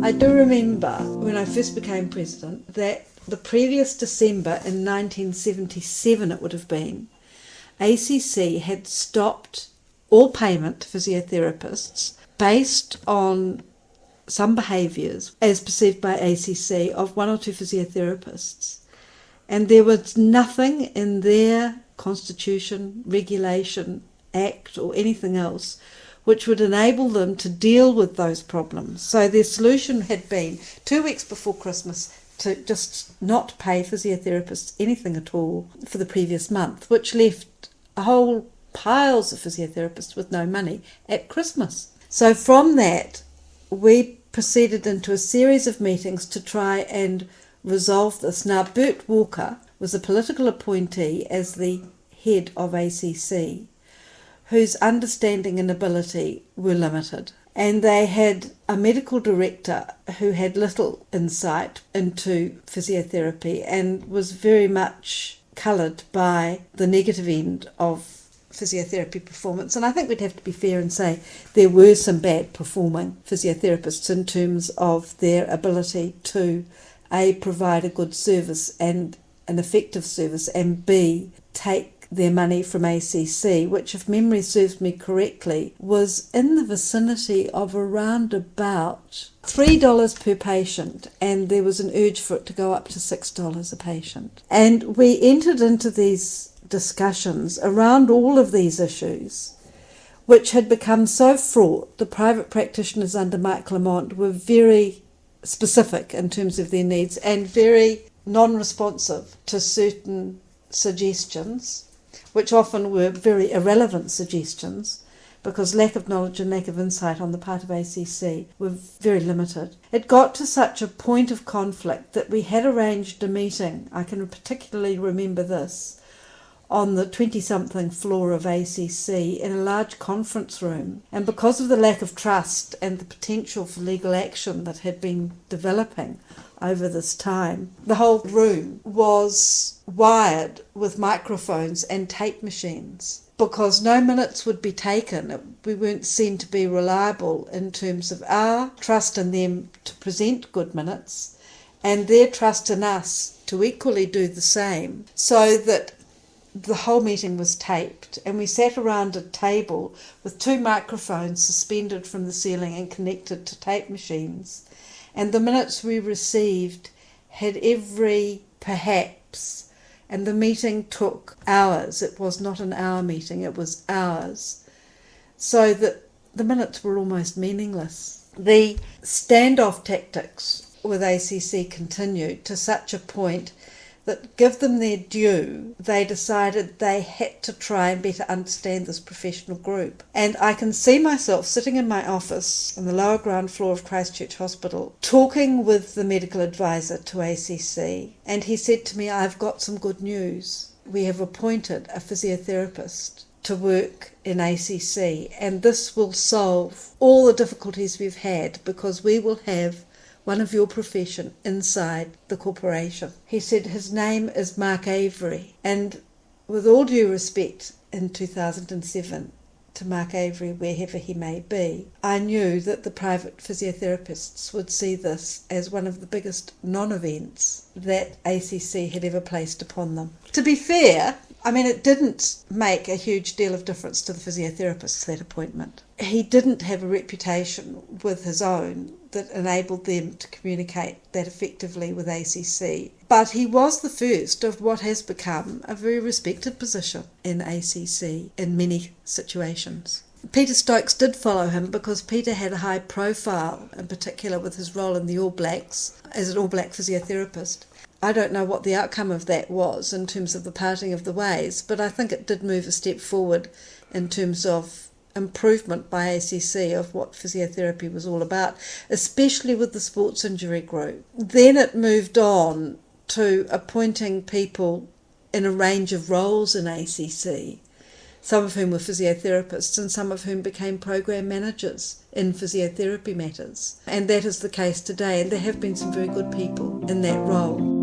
I do remember when I first became president that the previous December in 1977 it would have been, ACC had stopped all payment to physiotherapists based on some behaviours as perceived by ACC of one or two physiotherapists. And there was nothing in their constitution, regulation, act or anything else which would enable them to deal with those problems. So their solution had been 2 weeks before Christmas to just not pay physiotherapists anything at all for the previous month, which left whole piles of physiotherapists with no money at Christmas. So from that, we proceeded into a series of meetings to try and resolve this. Now, Bert Walker was a political appointee as the head of ACC, whose understanding and ability were limited. And they had a medical director who had little insight into physiotherapy and was very much coloured by the negative end of physiotherapy performance. And I think we'd have to be fair and say there were some bad performing physiotherapists in terms of their ability to A, provide a good service and an effective service, and B, take their money from ACC, which, if memory serves me correctly, was in the vicinity of around about $3 per patient, and there was an urge for it to go up to $6 a patient. And we entered into these discussions around all of these issues, which had become so fraught. The private practitioners under Mike Lamont were very specific in terms of their needs and very non-responsive to certain suggestions, which often were very irrelevant suggestions because lack of knowledge and lack of insight on the part of ACC were very limited. It got to such a point of conflict that we had arranged a meeting, I can particularly remember this, on the 20-something floor of ACC in a large conference room. And because of the lack of trust and the potential for legal action that had been developing over this time, the whole room was wired with microphones and tape machines because no minutes would be taken. We weren't seen to be reliable in terms of our trust in them to present good minutes and their trust in us to equally do the same, so that the whole meeting was taped, and we sat around a table with 2 microphones suspended from the ceiling and connected to tape machines. And the minutes we received had every perhaps, and the meeting took hours. It was not an hour meeting, it was hours. So that the minutes were almost meaningless. The standoff tactics with ACC continued to such a point that, give them their due, they decided they had to try and better understand this professional group. And I can see myself sitting in my office on the lower ground floor of Christchurch Hospital, talking with the medical advisor to ACC, and he said to me, "I've got some good news. We have appointed a physiotherapist to work in ACC, and this will solve all the difficulties we've had because we will have one of your profession inside the corporation." He said his name is Mark Avery, and with all due respect in 2007 to Mark Avery, wherever he may be, I knew that the private physiotherapists would see this as one of the biggest non-events that ACC had ever placed upon them. To be fair, I mean, it didn't make a huge deal of difference to the physiotherapists, that appointment. He didn't have a reputation with his own that enabled them to communicate that effectively with ACC. But he was the first of what has become a very respected position in ACC in many situations. Peter Stokes did follow him because Peter had a high profile, in particular with his role in the All Blacks as an All Black physiotherapist. I don't know what the outcome of that was in terms of the parting of the ways, but I think it did move a step forward in terms of improvement by ACC of what physiotherapy was all about, especially with the sports injury group. Then it moved on to appointing people in a range of roles in ACC, some of whom were physiotherapists and some of whom became program managers in physiotherapy matters. And that is the case today, and there have been some very good people in that role.